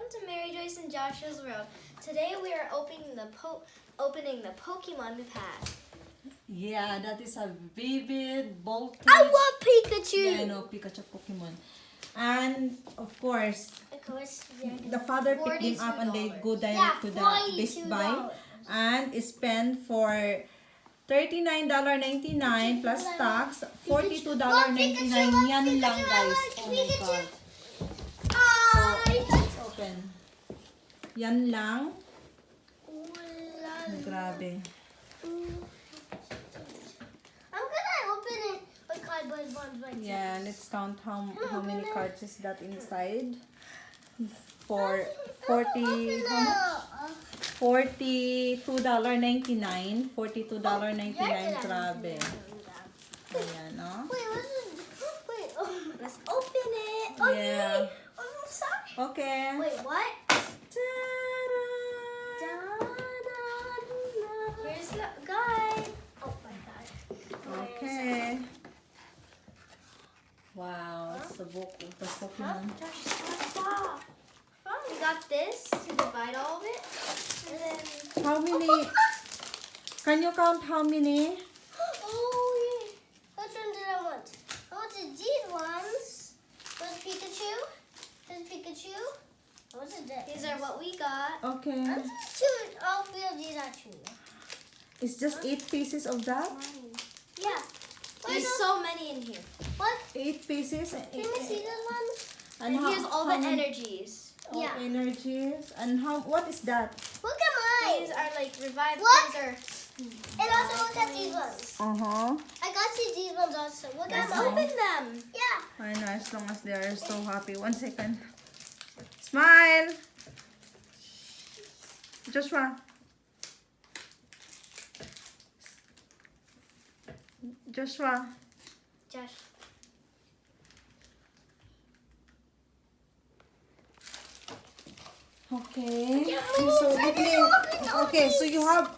to Mary Joyce and Joshua's World. Today we are opening the Pokemon pack. Yeah, that is a vivid, voltage. I want Pikachu! Yeah, I know, Pikachu Pokemon. And, of course, the father picked him up and they go direct to the Best Buy and spend for $39.99 plus tax, $42.99. Yan lang, guys. Oh my God. Let's open. Yan lang. Grabe. I'm gonna open it with cardboard bonds by Yeah, let's count how many cards is that inside. For $42.99. $42.99. Grabe. Ayan, no? Wait, let's open it. Oh, Yeah. yay. Oh, I'm sorry. Okay. Wait, what? Ta-da! Here's the guide. Oh my God. Okay. Wow, it's the book of the Pokemon. We got this to divide all of it. And then... How many? Can you count how many? Oh, yeah. Which one did I want? I wanted these ones. There's Pikachu. There's Pikachu. What's it? These are what we got. Okay. All three of these are two. It's just 8 pieces of that? Yeah. There's so many in here. What? 8 pieces? Can we see those ones? And here's all the many- energies. all Yeah. energies. And what is that? Look at mine. These are like revived Look. things. And also look at these ones. Uh-huh. I got to these ones also. Look Let's at Uh-huh. open them. Yeah. I know, as long as they are so happy. 1 second. Smile! Joshua. Joshua. Josh. Okay. So let me. Okay, so you have.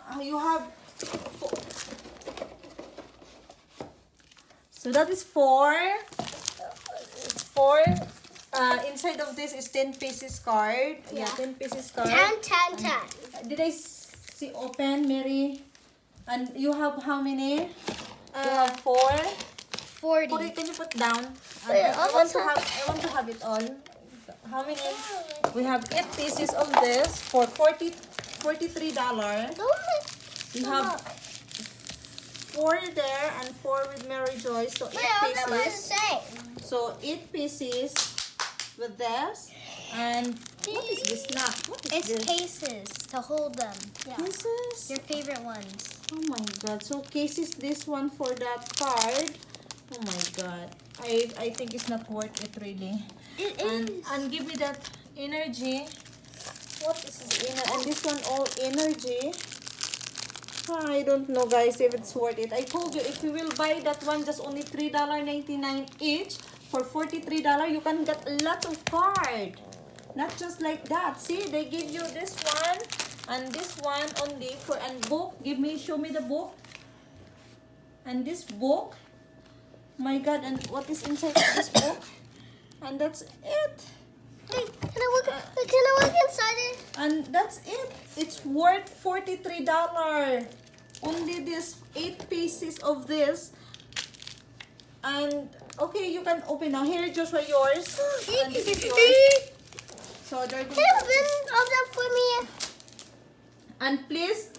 So that is 4. 4. Inside of this is 10 pieces card. Yeah, 10 pieces card. 10, 10, 10. Did I see open, Mary? And you have how many? You have 4. 40. Put it, can you put down? Wait, I want to have it all. How many? We have 8 pieces of this for $43. We have 4 there and 4 with Mary Joyce. So 8 pieces. So 8 pieces with this. And what is this now? What is It's this? cases to hold them. Cases? Your favorite ones. Oh my God. So cases this one for that card. Oh my God. I think it's not worth it really. It And give me that energy. What is this and this one all energy. I don't know guys if it's worth it. I told you if you will buy that one just only $3.99 each for $43 you can get a lot of card. Not just like that. See, they give you this one and this one only for and book. Show me the book. And this book. My God, and what is inside of this book? And that's it. Hey, can I look inside it? And that's it. It's worth $43. Only this 8 pieces of this. And okay, you can open now. Here, Joshua, yours. And this is yours. So they're Can going you open all that for me? And please,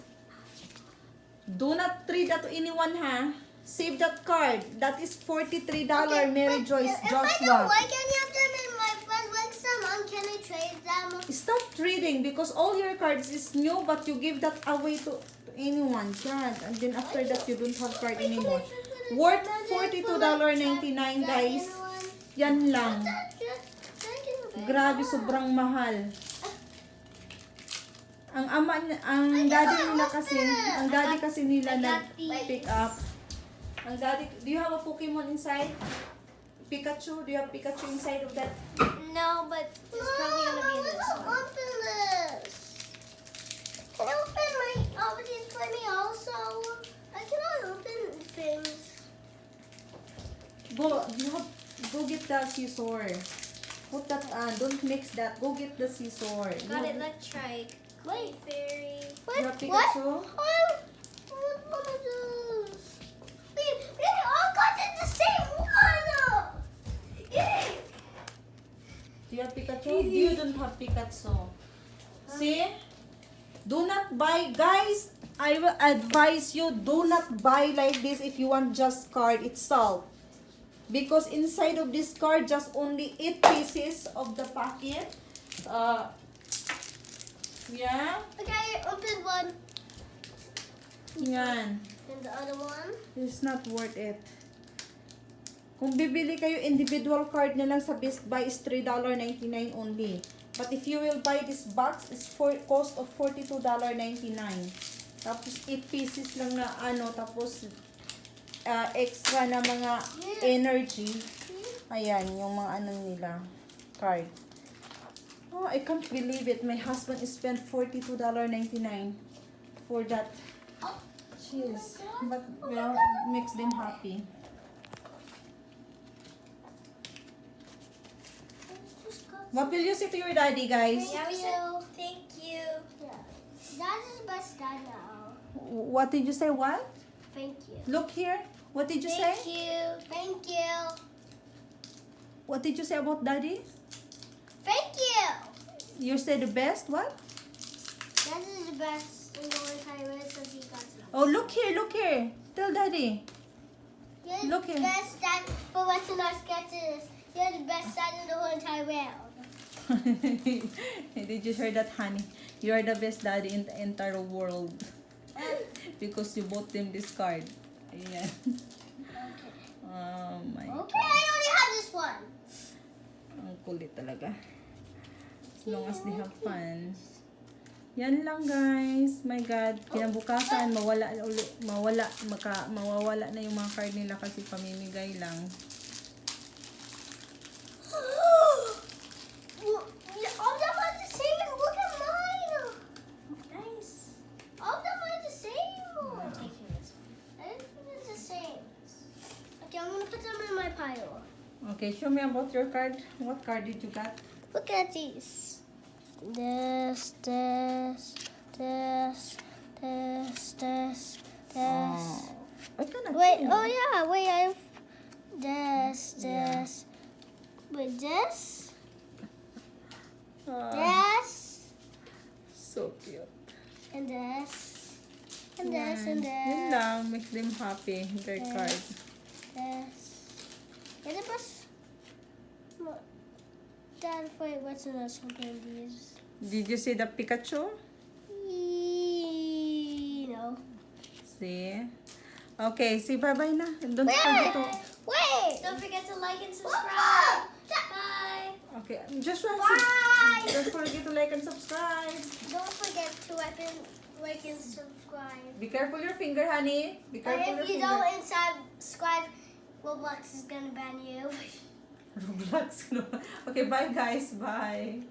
do not trade that to anyone, ha? Save that card. That is $43, Mary Joyce, If I Joshua. don't like any of them and my friend likes them, can I trade them? Stop trading because all your cards is new but you give that away to anyone. God. And then after that, you don't have card anymore. Worth $42.99, guys. Yan lang. Grabe, sobrang mahal. Ang daddy kasi nila nag-pick up. Ang daddy, do you have a Pokemon inside? Pikachu? Do you have Pikachu inside of that? No, but it's probably gonna be in this one. Open this. Can you open these for me also? I cannot open things. Go get the scissor. Put that on. Don't mix that. Go get the scissor. Got electric. Wait. Fairy. You have What? Pikachu? I want one of those. We all got it the same one. Yay! Do you have Pikachu? You don't have Pikachu. See? Do not buy, guys. I will advise you, do not buy like this if you want just card itself. Because inside of this card, just only 8 pieces of the packet. Yeah. Okay, open one. Yan. And the other one. It's not worth it. Kung bibili kayo individual card na lang sa Best Buy is $3.99 only. But if you will buy this box, it's for cost of $42.99. Tapos 8 pieces lang na ano, tapos extra na mga energy. Ayan, yung mga ano nila, card. Oh, I can't believe it. My husband spent $42.99 for that. Cheese. But, well, it makes them happy. What will you say to your daddy, guys? Yeah, we said thank you. Yeah. That is the best dad now. What did you say? What? Thank you. Look here. What did you Thank say? you. Thank you. What did you say about daddy? Thank you. You say the best? What? That is the best in the entire world since he got it. Oh, look here. Look here. Tell daddy. You're Look the here. best dad for watching our sketches. You're the best dad in the whole entire world. Did you hear that, honey? You are the best daddy in the entire world. Because you bought them this card. Ayan. Oh my. Okay, I only have this one. Ang kulit talaga. As long as they have fun. Yan lang, guys. My God. Kinabukasan, mawawala na yung mga card nila kasi pamimigay lang. All of them are the same. Look at mine. Nice. All of them are the same. I'm taking this one. Everything is the same. Okay, I'm gonna put them in my pile. Okay, show me about your card. What card did you get? Look at these. This. Oh, I cannot Wait, see. oh yeah, wait, I have this. Wait, this. This. So cute. And this. And this, and this. Yun lang, make them happy. Their card. This. Yeah, the best. Dad, wait, what's the next one of these? Did you see the Pikachu? No. See? Okay, say bye-bye na. Don't forget to... Wait! Don't forget to like and subscribe. Bye. Okay, Joshua, Bye! don't forget to like and subscribe. Don't forget to like and subscribe. Be careful your finger, honey. Be And careful your if you finger. don't subscribe, Roblox is gonna ban you. Roblox. No. Okay, bye guys. Bye.